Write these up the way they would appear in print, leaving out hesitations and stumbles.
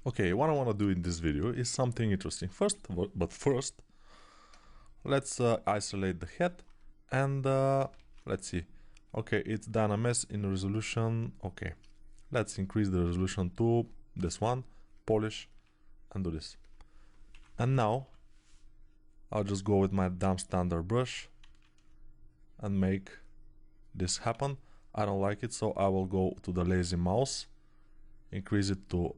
Okay, what I want to do in this video is something interesting. First, let's isolate the head and let's see. Okay, it's done a mess in resolution. Okay, let's increase the resolution to this one, polish, and do this. And now I'll just go with my damn standard brush and make this happen. I don't like it, so I will go to the lazy mouse, increase it to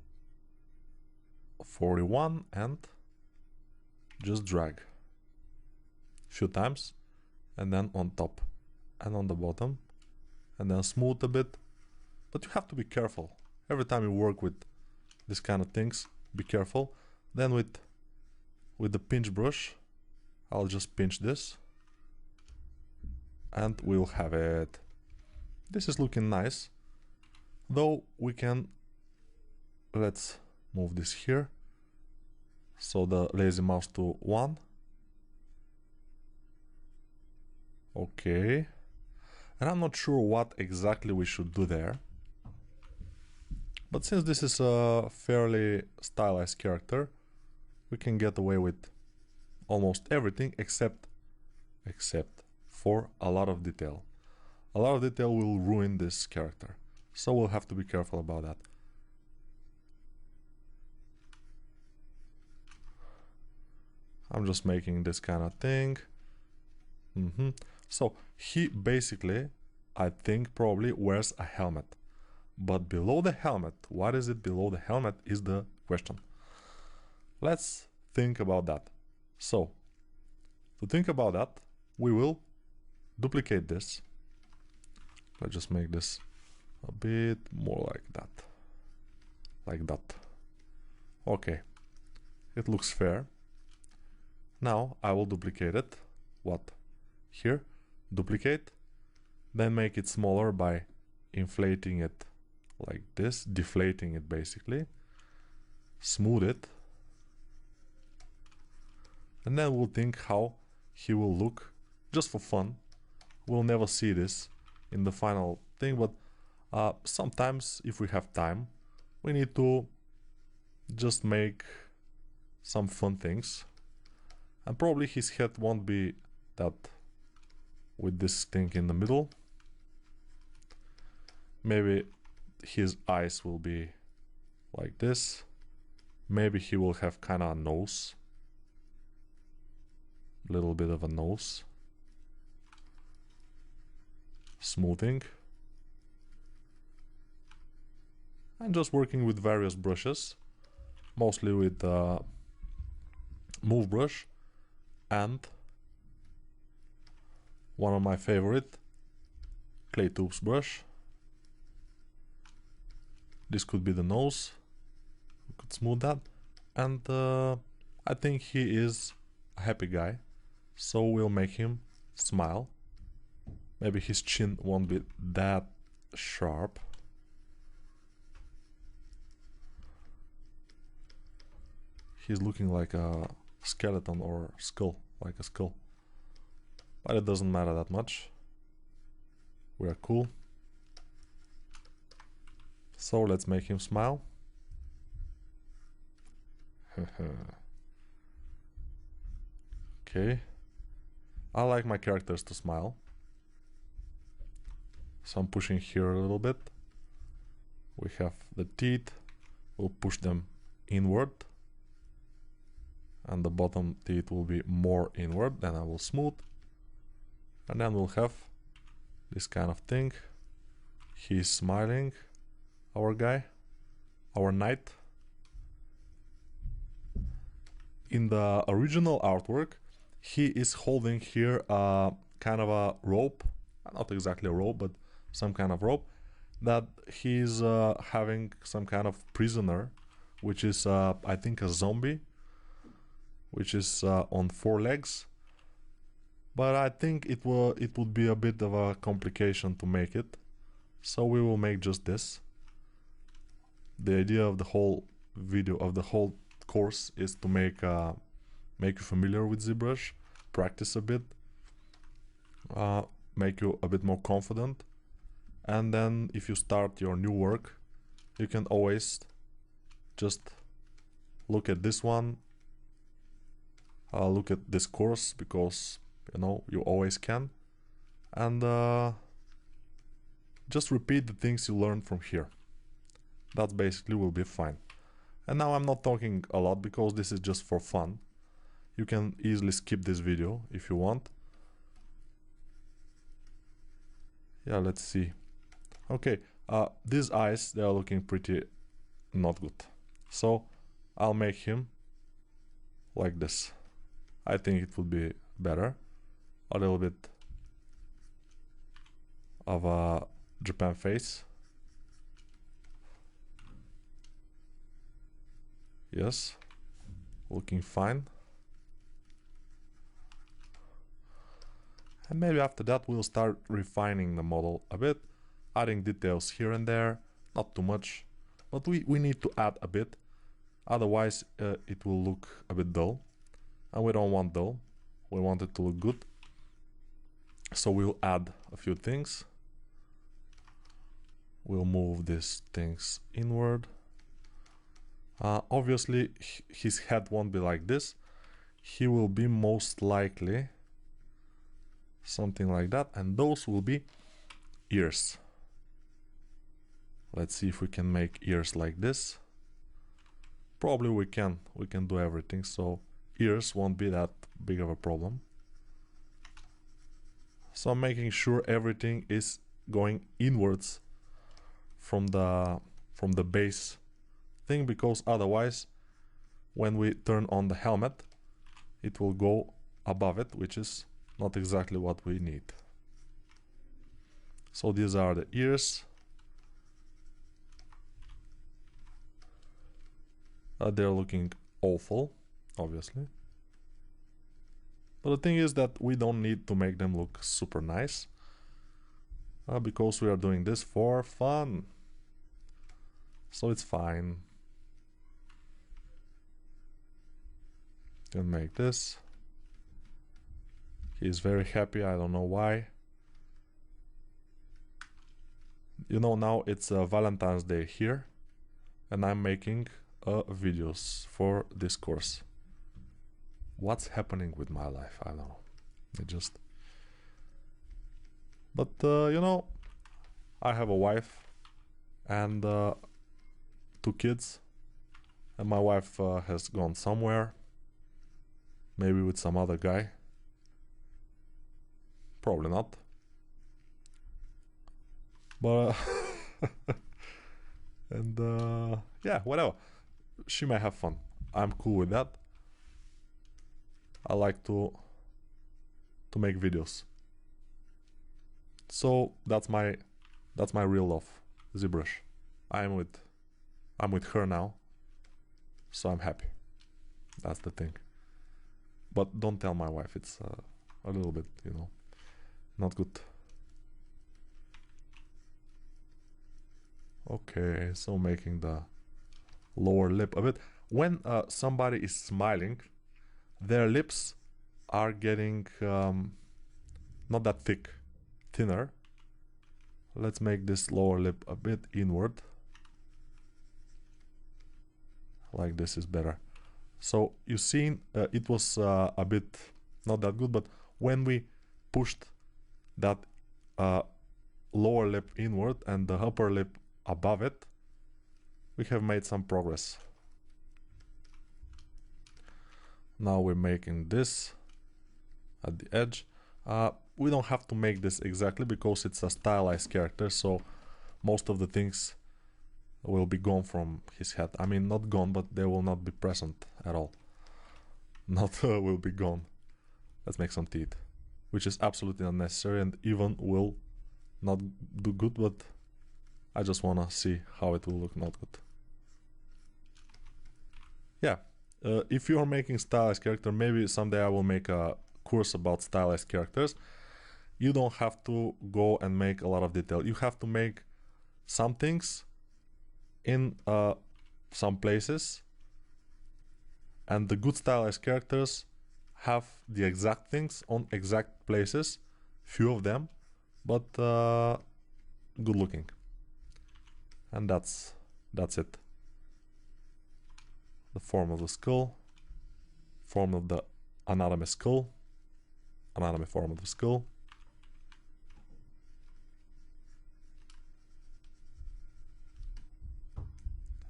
41 and just drag a few times, and then on top and on the bottom, and then smooth a bit. But you have to be careful every time you work with this kind of things. Be careful. Then with the pinch brush, I'll just pinch this and we'll have it. This is looking nice, though we can, let's move this here, so the lazy mouse to 1. Okay, and I'm not sure what exactly we should do there, but since this is a fairly stylized character, we can get away with almost everything except for a lot of detail. A lot of detail will ruin this character, so we'll have to be careful about that. I'm just making this kind of thing. So he basically, I think, probably wears a helmet. But below the helmet, what is it below the helmet is the question. Let's think about that. So, to think about that, we will duplicate this. Let's just make this a bit more like that. Like that. Okay. It looks fair. Now I will duplicate it. What? Here. Duplicate. Then make it smaller by inflating it like this. Deflating it basically. Smooth it. And then we'll think how he will look just for fun. We'll never see this in the final thing, but sometimes if we have time, we need to just make some fun things. And probably his head won't be that with this thing in the middle. Maybe his eyes will be like this. Maybe he will have kind of a nose. Little bit of a nose. Smoothing. And just working with various brushes. Mostly with move brush. And one of my favorite, clay tubes brush. This could be the nose. We could smooth that. And I think he is a happy guy. So we'll make him smile. Maybe his chin won't be that sharp. He's looking like a skeleton or skull, like a skull. But it doesn't matter that much. We are cool. So let's make him smile. Okay. I like my characters to smile. So I'm pushing here a little bit. We have the teeth. We'll push them inward. And the bottom teeth will be more inward. Then I will smooth. And then we'll have this kind of thing. He's smiling. Our guy. Our knight. In the original artwork, he is holding here kind of a rope. Not exactly a rope, but some kind of rope. That he's having some kind of prisoner. Which is, I think, a zombie. Which is on 4 legs. But I think it would be a bit of a complication to make it. So we will make just this. The idea of the whole video, of the whole course, is to make you familiar with ZBrush, practice a bit, make you a bit more confident, and then if you start your new work, you can always just look at this one, look at this course, because you know you always can, and just repeat the things you learned from here. That basically will be fine. And now I'm not talking a lot because this is just for fun. You can easily skip this video if you want. Yeah, let's see. Okay, these eyes, they are looking pretty not good. So I'll make him like this. I think it would be better. A little bit of a Japan face. Yes, looking fine. And maybe after that we'll start refining the model a bit, adding details here and there, not too much, but we need to add a bit, otherwise it will look a bit dull, and we don't want dull, we want it to look good. So we'll add a few things. We'll move these things inward. Obviously his head won't be like this, he will be most likely something like that, and those will be ears. Let's see if we can make ears like this. Probably we can do everything, so ears won't be that big of a problem. So I'm making sure everything is going inwards from the base thing, because otherwise when we turn on the helmet it will go above it, which is not exactly what we need. So these are the ears. They're looking awful, obviously. But the thing is that we don't need to make them look super nice, because we are doing this for fun. So it's fine. Can make this. He's very happy, I don't know why. You know, now it's Valentine's Day here, and I'm making videos for this course. What's happening with my life? I don't know. But you know, I have a wife and 2 kids, and my wife has gone somewhere, maybe with some other guy. Probably not. But and yeah, whatever. She may have fun. I'm cool with that. I like to make videos. So that's my real love, ZBrush. I'm with her now, so I'm happy. That's the thing. But don't tell my wife. It's a little bit, you know, not good. Okay, so making the lower lip a bit. When somebody is smiling, their lips are getting not that thick, thinner. Let's make this lower lip a bit inward. Like this is better. So you seen it was a bit not that good, but when we pushed that lower lip inward and the upper lip above it, we have made some progress. Now we're making this at the edge. We don't have to make this exactly because it's a stylized character, so most of the things will be gone from his head. I mean, not gone, but they will not be present at all. Not will be gone. Let's make some teeth, which is absolutely unnecessary and even will not do good, but I just wanna see how it will look not good. Yeah, if you're making stylized character, maybe someday I will make a course about stylized characters. You don't have to go and make a lot of detail. You have to make some things in some places, and the good stylized characters have the exact things on exact places, few of them, but good looking. And that's it. the form of the skull, form of the anatomy skull, anatomy form of the skull.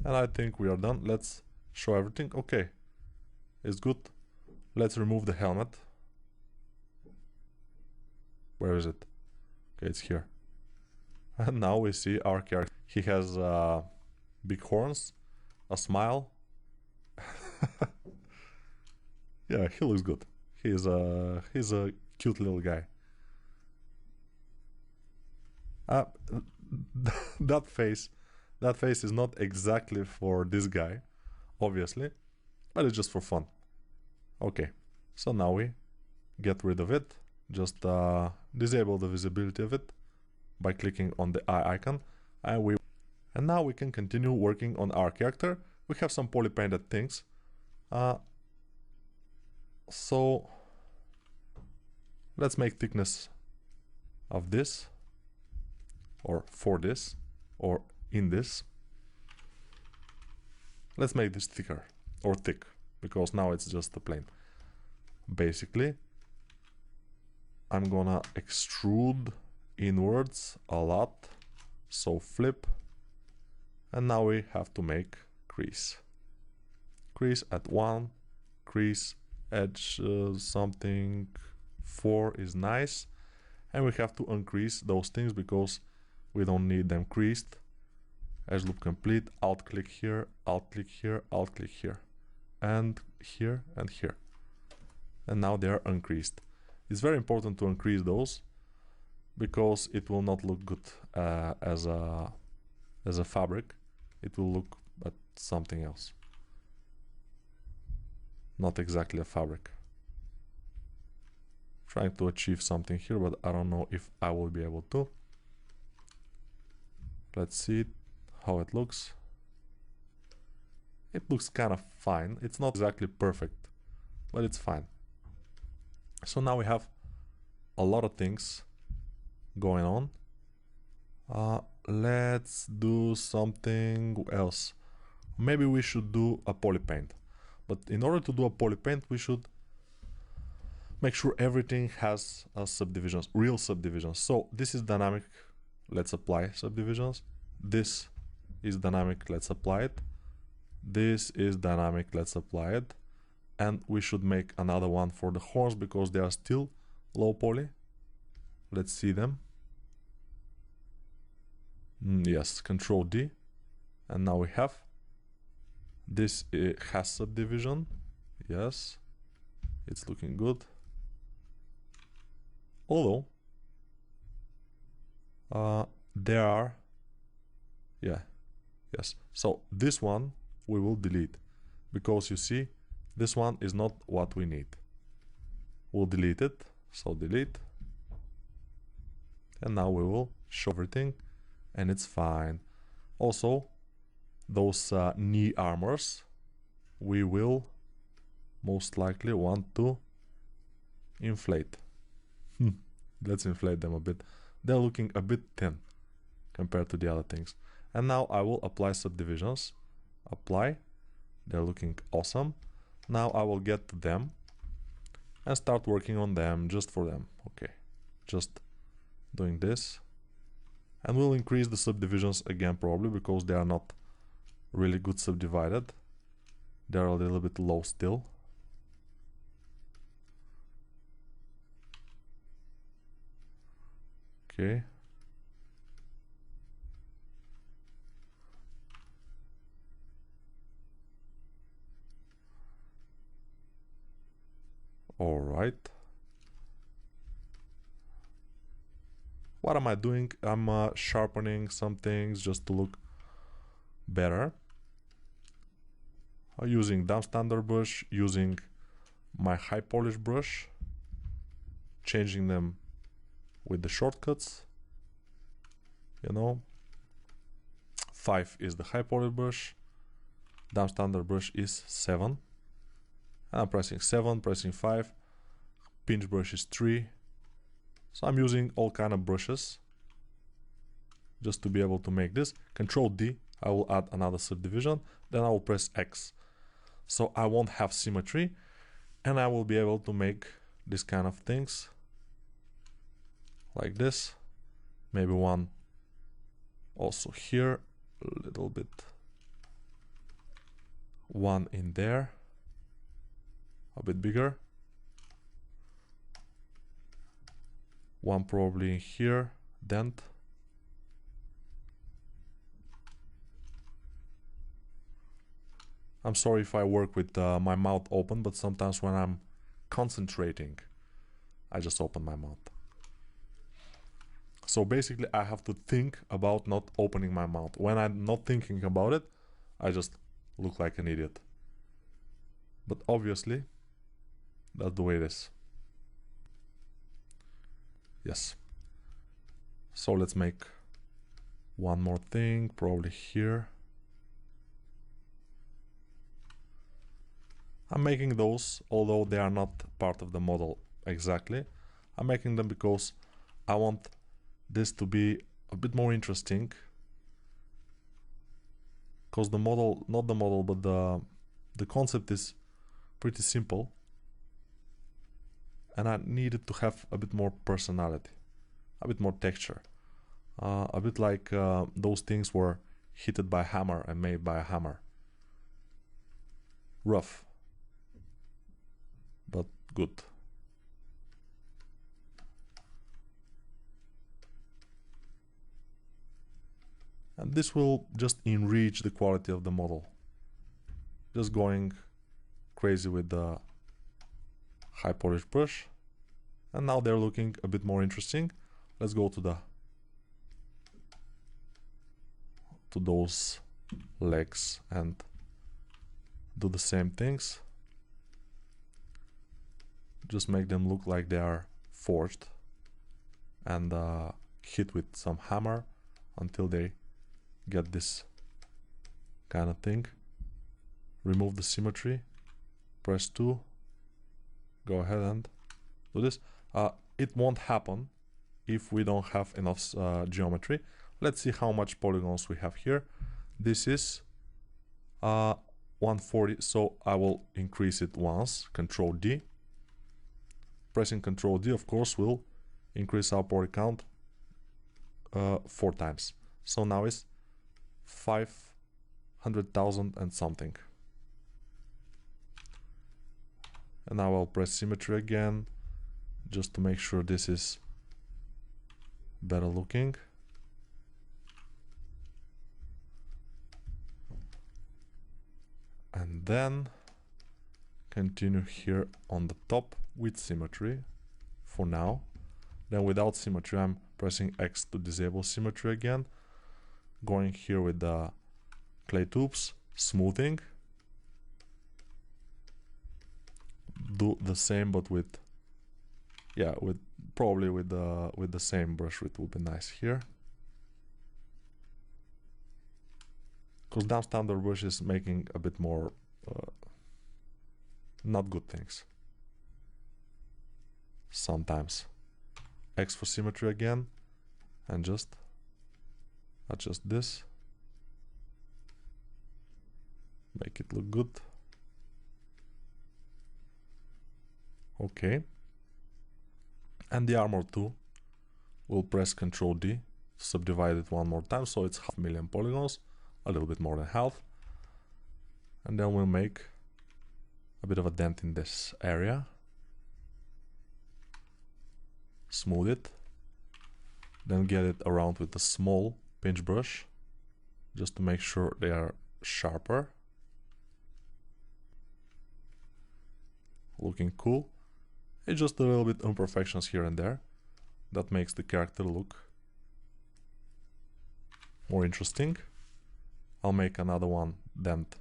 And I think we are done. Let's show everything. Okay, it's good. Let's remove the helmet. Where is it? Okay, it's here. And now we see our character. He has big horns, a smile. Yeah, he looks good. He's a cute little guy. That face is not exactly for this guy, obviously, but it's just for fun. Okay, so now we get rid of it. Just disable the visibility of it by clicking on the eye icon, and now we can continue working on our character. We have some poly painted things. So let's make thickness of this, or for this, or in this. Let's make this thicker, or thick, because now it's just a plane. Basically, I'm gonna extrude inwards a lot, so flip, and now we have to make crease. Crease at 1, crease edge something 4 is nice, and we have to uncrease those things because we don't need them creased. Edge loop complete, alt click here, alt click here, alt click here, and here and here, and now they are uncreased. It's very important to increase those because it will not look good as a fabric. It will look at something else, not exactly a fabric. Trying to achieve something here, but I don't know if I will be able to. Let's see how it looks. It looks kind of fine. It's not exactly perfect, but it's fine. So now we have a lot of things going on. Let's do something else. Maybe we should do a poly paint. But in order to do a poly paint, we should make sure everything has subdivisions, real subdivisions. So this is dynamic, let's apply subdivisions. This is dynamic, let's apply it. This is dynamic, let's apply it. And we should make another one for the horns because they are still low poly. Let's see them. Yes, Control D. And now we have this. Has subdivision. Yes, it's looking good. Although there are, yes. So this one we will delete because you see this one is not what we need. We'll delete it. So delete. And now we will show everything and it's fine. Also, those knee armors we will most likely want to inflate. Let's inflate them a bit. They're looking a bit thin compared to the other things. And now I will apply subdivisions. Apply. They're looking awesome. Now I will get to them and start working on them just for them. Okay, just doing this. And we'll increase the subdivisions again probably because they are not really good subdivided. They're a little bit low still. Okay. All right. What am I doing? I'm sharpening some things just to look better. Using dump standard brush, using my high polish brush, changing them with the shortcuts. You know, 5 is the high polish brush, dump standard brush is 7. And I'm pressing 7, pressing 5, pinch brush is 3. So I'm using all kind of brushes just to be able to make this. Control D, I will add another subdivision, then I will press X. so I won't have symmetry, and I will be able to make this kind of things like this. Maybe one also here, a little bit, one in there, a bit bigger, one probably here, dent. I'm sorry if I work with my mouth open, but sometimes when I'm concentrating, I just open my mouth. So basically I have to think about not opening my mouth. When I'm not thinking about it, I just look like an idiot. But obviously, that's the way it is. Yes. So let's make one more thing, probably here. I'm making those, although they are not part of the model exactly. I'm making them because I want this to be a bit more interesting. Because the model, not the model, but the concept is pretty simple. And I needed to have a bit more personality, a bit more texture. A bit like those things were hit by a hammer and made by a hammer. Rough, but good. And this will just enrich the quality of the model. Just going crazy with the high polish brush. And now they're looking a bit more interesting. Let's go to those legs and do the same things. Just make them look like they are forged and hit with some hammer until they get this kind of thing. Remove the symmetry, press 2, go ahead and do this. It won't happen if we don't have enough geometry. Let's see how much polygons we have here. This is 140, so I will increase it once, Control D. Pressing Control D, of course, will increase our poly count 4 times. So now it's 500,000 and something. And now I'll press symmetry again, just to make sure this is better looking. And then continue here on the top with symmetry for now. Then without symmetry, I'm pressing X to disable symmetry again. Going here with the clay tubes, smoothing. Do the same, but with, yeah, probably with the same brush. It would be nice here. Because down standard brush is making a bit more not good things. Sometimes. X for symmetry again, and just adjust this. Make it look good. Okay. And the armor too. We'll press Ctrl D to subdivide it one more time, so it's 500,000 polygons, a little bit more than half. And then we'll make a bit of a dent in this area. Smooth it. Then get it around with a small pinch brush, just to make sure they are sharper. Looking cool. It's just a little bit imperfections here and there. That makes the character look more interesting. I'll make another one dent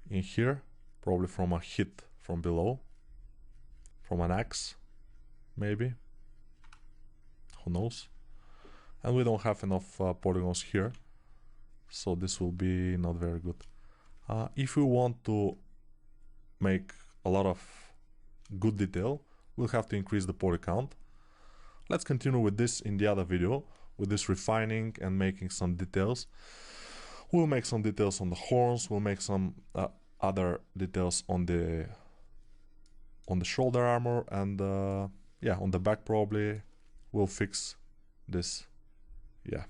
in here, probably from a hit from below, from an axe, maybe. Who knows? And we don't have enough polygons here, so this will be not very good. If we want to make a lot of good detail, we'll have to increase the poly count. Let's continue with this in the other video, with this refining and making some details. We'll make some details on the horns, we'll make some other details on the shoulder armor, and yeah, on the back probably we'll fix this. Yeah,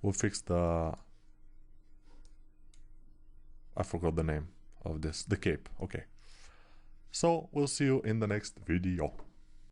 we'll fix the, I forgot the name of this, the cape. Okay, so we'll see you in the next video.